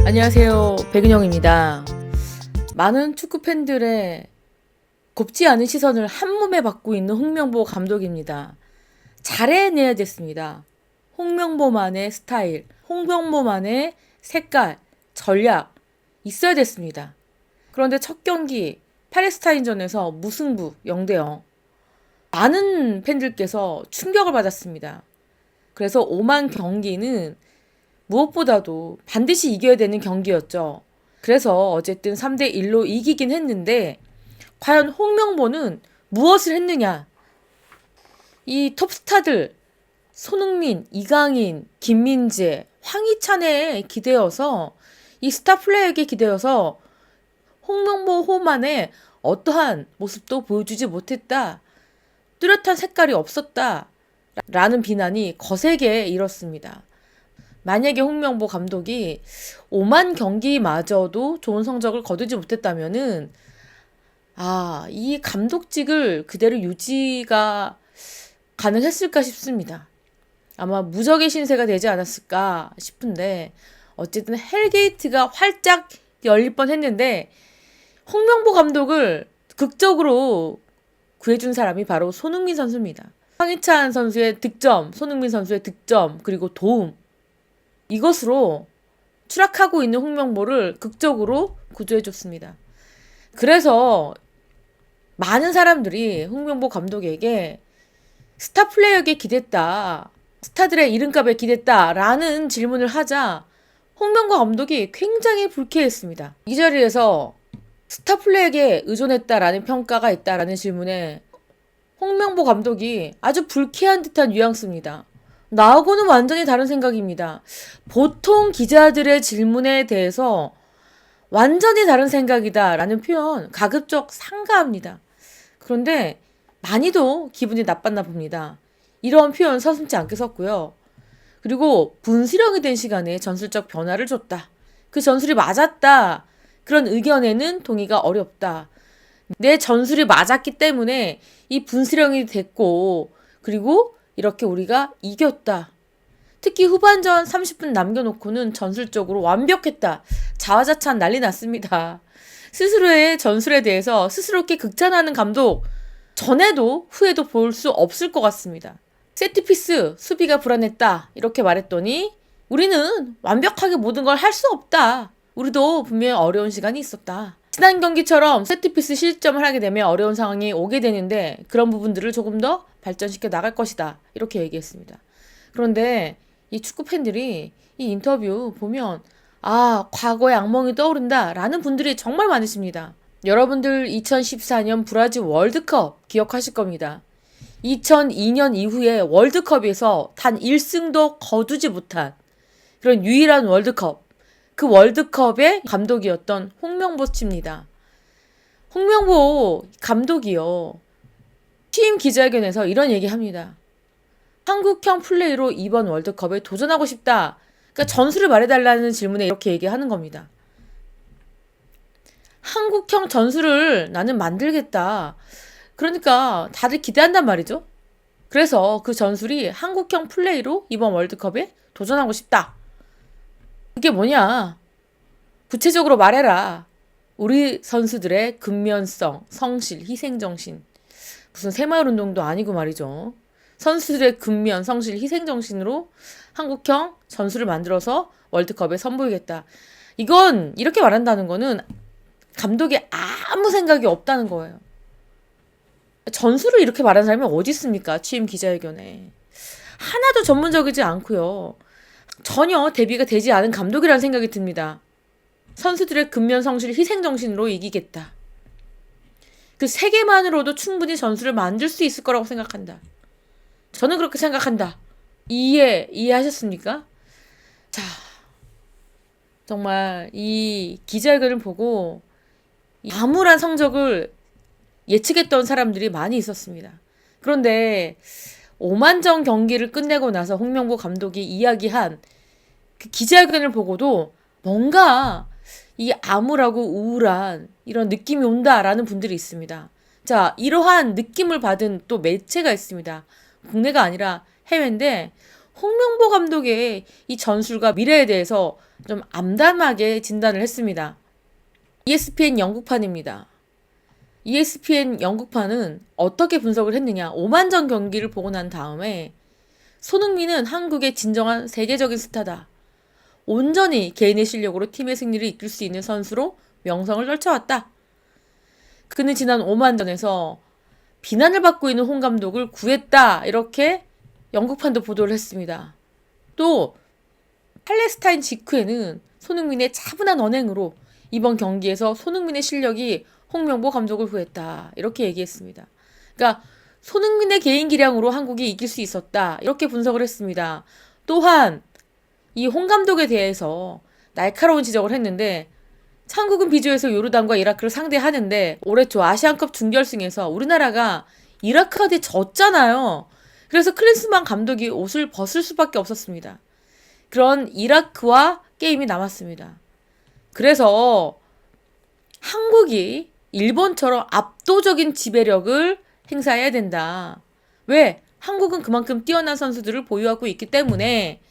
안녕하세요. 백은영입니다. 많은 축구 팬들의 곱지 않은 시선을 한몸에 받고 있는 홍명보 감독입니다. 잘해내야 됐습니다. 홍명보만의 스타일, 홍명보만의 색깔, 전략 있어야 됐습니다. 그런데 첫 경기 팔레스타인전에서 무승부 0대0. 많은 팬들께서 충격을 받았습니다. 그래서 오만 경기는 무엇보다도 반드시 이겨야 되는 경기였죠. 그래서 어쨌든 3대1로 이기긴 했는데 과연 홍명보는 무엇을 했느냐? 이 톱스타들 손흥민, 이강인, 김민재, 황희찬에 기대어서 이 스타 플레이어에게 기대어서 홍명보 호만의 어떠한 모습도 보여주지 못했다. 뚜렷한 색깔이 없었다. 라는 비난이 거세게 일었습니다. 만약에 홍명보 감독이 5만 경기마저도 좋은 성적을 거두지 못했다면은 이 감독직을 그대로 유지가 가능했을까 싶습니다. 아마 무적의 신세가 되지 않았을까 싶은데 어쨌든 헬게이트가 활짝 열릴 뻔했는데 홍명보 감독을 극적으로 구해준 사람이 바로 손흥민 선수입니다. 황희찬 선수의 득점, 손흥민 선수의 득점, 그리고 도움, 이것으로 추락하고 있는 홍명보를 극적으로 구조해줬습니다. 그래서 많은 사람들이 홍명보 감독에게 스타 플레이어에게 기댔다, 스타들의 이름값에 기댔다라는 질문을 하자 홍명보 감독이 굉장히 불쾌했습니다. 이 자리에서 스타 플레이어에게 의존했다라는 평가가 있다라는 질문에 홍명보 감독이 아주 불쾌한 듯한 뉘앙스입니다. 나하고는 완전히 다른 생각입니다. 보통 기자들의 질문에 대해서 완전히 다른 생각이다 라는 표현 가급적 삼가합니다. 그런데 많이도 기분이 나빴나 봅니다. 이런 표현 서슴지 않게 썼고요. 그리고 분수령이 된 시간에 전술적 변화를 줬다. 그 전술이 맞았다. 그런 의견에는 동의가 어렵다. 내 전술이 맞았기 때문에 이 분수령이 됐고 그리고 이렇게 우리가 이겼다. 특히 후반전 30분 남겨놓고는 전술적으로 완벽했다. 자화자찬 난리 났습니다. 스스로의 전술에 대해서 스스로께 극찬하는 감독, 전에도 후에도 볼 수 없을 것 같습니다. 세트피스, 수비가 불안했다. 이렇게 말했더니 우리는 완벽하게 모든 걸 할 수 없다. 우리도 분명히 어려운 시간이 있었다. 지난 경기처럼 세트피스 실점을 하게 되면 어려운 상황이 오게 되는데 그런 부분들을 조금 더 발전시켜 나갈 것이다. 이렇게 얘기했습니다. 그런데 이 축구 팬들이 이 인터뷰 보면 과거의 악몽이 떠오른다 라는 분들이 정말 많으십니다. 여러분들 2014년 브라질 월드컵 기억하실 겁니다. 2002년 이후에 월드컵에서 단 1승도 거두지 못한 그런 유일한 월드컵, 그 월드컵의 감독이었던 홍명보 씨입니다. 홍명보 감독이요. 취임 기자회견에서 이런 얘기합니다. 한국형 플레이로 이번 월드컵에 도전하고 싶다. 그러니까 전술을 말해달라는 질문에 이렇게 얘기하는 겁니다. 한국형 전술을 나는 만들겠다. 그러니까 다들 기대한단 말이죠. 그래서 그 전술이 한국형 플레이로 이번 월드컵에 도전하고 싶다. 그게 뭐냐? 구체적으로 말해라. 우리 선수들의 근면성, 성실, 희생정신. 무슨 새마을운동도 아니고 말이죠. 선수들의 근면, 성실, 희생정신으로 한국형 전술을 만들어서 월드컵에 선보이겠다. 이건 이렇게 말한다는 거는 감독이 아무 생각이 없다는 거예요. 전술을 이렇게 말하는 사람이 어디 있습니까? 취임 기자회견에. 하나도 전문적이지 않고요. 전혀 대비가 되지 않은 감독이라는 생각이 듭니다. 선수들의 근면, 성실, 희생정신으로 이기겠다. 그 세 개만으로도 충분히 전술을 만들 수 있을 거라고 생각한다. 저는 그렇게 생각한다. 이해하셨습니까? 자, 정말 이 기자회견을 보고 암울한 성적을 예측했던 사람들이 많이 있었습니다. 그런데 5만전 경기를 끝내고 나서 홍명보 감독이 이야기한 그 기자회견을 보고도 뭔가 이 암울하고 우울한 이런 느낌이 온다라는 분들이 있습니다. 자, 이러한 느낌을 받은 또 매체가 있습니다. 국내가 아니라 해외인데 홍명보 감독의 이 전술과 미래에 대해서 좀 암담하게 진단을 했습니다. ESPN 영국판입니다. ESPN 영국판은 어떻게 분석을 했느냐. 오만전 경기를 보고 난 다음에 손흥민은 한국의 진정한 세계적인 스타다. 온전히 개인의 실력으로 팀의 승리를 이끌 수 있는 선수로 명성을 떨쳐왔다. 그는 지난 오만전에서 비난을 받고 있는 홍 감독을 구했다. 이렇게 영국판도 보도를 했습니다. 또 팔레스타인 직후에는 손흥민의 차분한 언행으로 이번 경기에서 손흥민의 실력이 홍명보 감독을 구했다. 이렇게 얘기했습니다. 그러니까 손흥민의 개인 기량으로 한국이 이길 수 있었다. 이렇게 분석을 했습니다. 또한 이 홍 감독에 대해서 날카로운 지적을 했는데 한국은 비조에서 요르단과 이라크를 상대하는데 올해 초 아시안컵 준결승에서 우리나라가 이라크한테 졌잖아요. 그래서 클린스만 감독이 옷을 벗을 수밖에 없었습니다. 그런 이라크와 게임이 남았습니다. 그래서 한국이 일본처럼 압도적인 지배력을 행사해야 된다. 왜? 한국은 그만큼 뛰어난 선수들을 보유하고 있기 때문에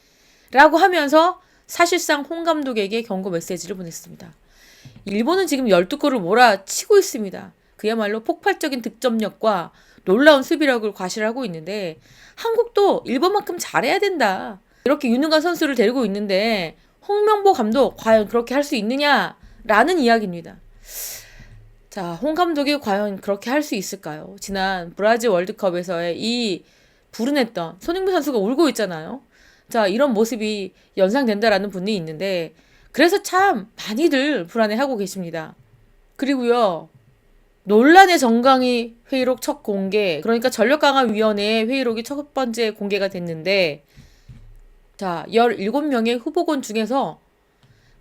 라고 하면서 사실상 홍 감독에게 경고 메시지를 보냈습니다. 일본은 지금 12골을 몰아치고 있습니다. 그야말로 폭발적인 득점력과 놀라운 수비력을 과시하고 있는데 한국도 일본만큼 잘해야 된다. 이렇게 유능한 선수를 데리고 있는데 홍명보 감독 과연 그렇게 할 수 있느냐라는 이야기입니다. 자, 홍 감독이 과연 그렇게 할 수 있을까요? 지난 브라질 월드컵에서의 이 불운했던 손흥민 선수가 울고 있잖아요. 자, 이런 모습이 연상된다라는 분이 있는데 그래서 참 많이들 불안해하고 계십니다. 그리고요. 논란의 정강이 회의록 첫 공개, 그러니까 전력강화위원회의 회의록이 첫 번째 공개가 됐는데 자, 17명의 후보군 중에서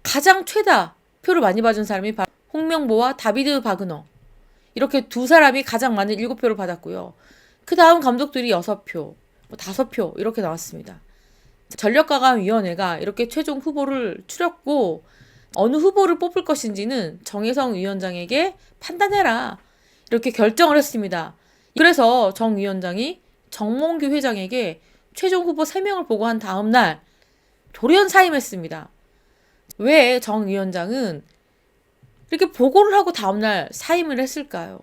가장 최다 표를 많이 받은 사람이 바로 홍명보와 다비드 바그너. 이렇게 두 사람이 가장 많은 7표를 받았고요. 그 다음 감독들이 6표, 5표 이렇게 나왔습니다. 전력강화위원회가 이렇게 최종 후보를 추렸고 어느 후보를 뽑을 것인지는 정혜성 위원장에게 판단해라. 이렇게 결정을 했습니다. 그래서 정 위원장이 정몽규 회장에게 최종 후보 3명을 보고한 다음 날 돌연 사임했습니다. 왜 정 위원장은 이렇게 보고를 하고 다음 날 사임을 했을까요?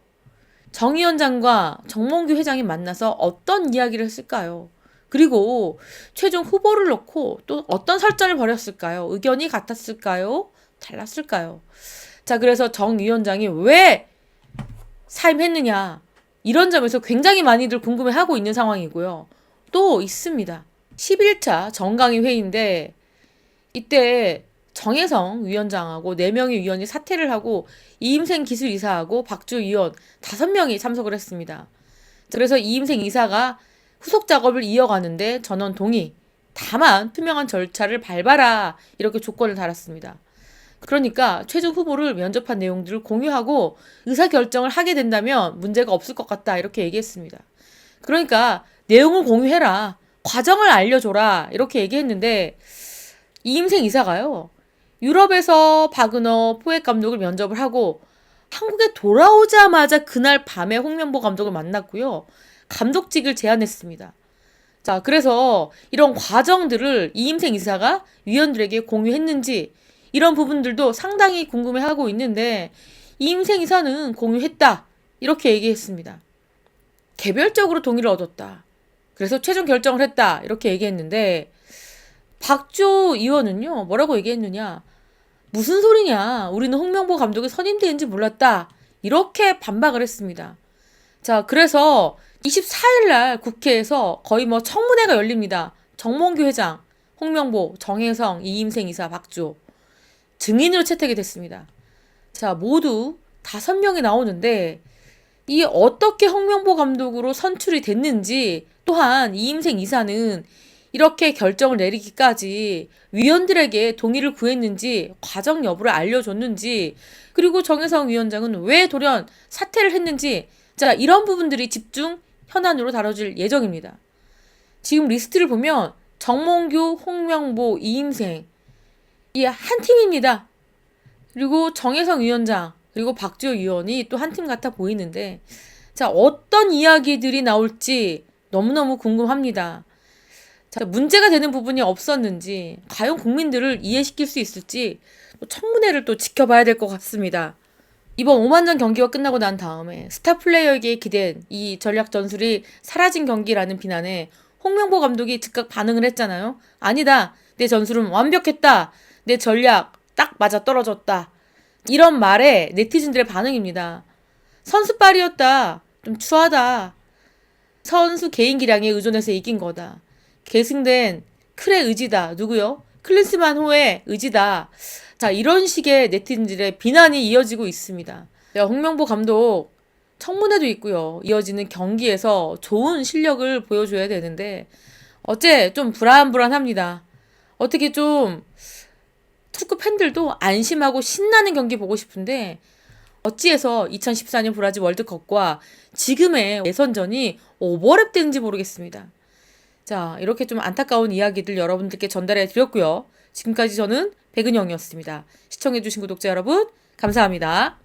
정 위원장과 정몽규 회장이 만나서 어떤 이야기를 했을까요? 그리고 최종 후보를 놓고 또 어떤 설전을 벌였을까요? 의견이 같았을까요? 달랐을까요? 자, 그래서 정 위원장이 왜 사임했느냐 이런 점에서 굉장히 많이들 궁금해하고 있는 상황이고요. 또 있습니다. 11차 정강위 회의인데 이때 정혜성 위원장하고 4명의 위원이 사퇴를 하고 이임생 기술이사하고 박주 위원 5명이 참석을 했습니다. 그래서 이임생 이사가 후속 작업을 이어가는데 전원 동의. 다만 투명한 절차를 밟아라. 이렇게 조건을 달았습니다. 그러니까 최종 후보를 면접한 내용들을 공유하고 의사결정을 하게 된다면 문제가 없을 것 같다. 이렇게 얘기했습니다. 그러니까 내용을 공유해라. 과정을 알려줘라. 이렇게 얘기했는데 이임생 이사가요. 유럽에서 바그너 포획 감독을 면접을 하고 한국에 돌아오자마자 그날 밤에 홍명보 감독을 만났고요. 감독직을 제안했습니다. 자, 그래서 이런 과정들을 이임생 이사가 위원들에게 공유했는지 이런 부분들도 상당히 궁금해하고 있는데 이임생 이사는 공유했다. 이렇게 얘기했습니다. 개별적으로 동의를 얻었다. 그래서 최종 결정을 했다. 이렇게 얘기했는데 박주 의원은요. 뭐라고 얘기했느냐. 무슨 소리냐. 우리는 홍명보 감독이 선임되는지 몰랐다. 이렇게 반박을 했습니다. 자, 그래서 24일 날 국회에서 거의 청문회가 열립니다. 정몽규 회장, 홍명보, 정혜성, 이임생 이사, 박주 증인으로 채택이 됐습니다. 자, 모두 5명이 나오는데 이 어떻게 홍명보 감독으로 선출이 됐는지 또한 이임생 이사는 이렇게 결정을 내리기까지 위원들에게 동의를 구했는지 과정 여부를 알려줬는지 그리고 정혜성 위원장은 왜 돌연 사퇴를 했는지 자, 이런 부분들이 집중 현안으로 다뤄질 예정입니다. 지금 리스트를 보면 정몽규, 홍명보, 이임생 이 한 팀입니다. 그리고 정혜성 위원장 그리고 박주호 의원이 또 한 팀 같아 보이는데 자, 어떤 이야기들이 나올지 너무너무 궁금합니다. 자, 문제가 되는 부분이 없었는지, 과연 국민들을 이해시킬 수 있을지 또 청문회를 또 지켜봐야 될 것 같습니다. 이번 오만전 경기가 끝나고 난 다음에 스타 플레이어에게 기댄 이 전략 전술이 사라진 경기라는 비난에 홍명보 감독이 즉각 반응을 했잖아요. 아니다. 내 전술은 완벽했다. 내 전략 딱 맞아 떨어졌다. 이런 말에 네티즌들의 반응입니다. 선수빨이었다. 좀 추하다. 선수 개인 기량에 의존해서 이긴 거다. 계승된 클의 의지다. 누구요? 클린스만호의 의지다. 자, 이런 식의 네티즌들의 비난이 이어지고 있습니다. 홍명보 감독 청문회도 있고요. 이어지는 경기에서 좋은 실력을 보여줘야 되는데 어째 좀 불안불안합니다. 어떻게 좀 축구 팬들도 안심하고 신나는 경기 보고 싶은데 어찌해서 2014년 브라질 월드컵과 지금의 예선전이 오버랩 되는지 모르겠습니다. 자, 이렇게 좀 안타까운 이야기들 여러분들께 전달해 드렸고요. 지금까지 저는 백은영이었습니다. 시청해주신 구독자 여러분, 감사합니다.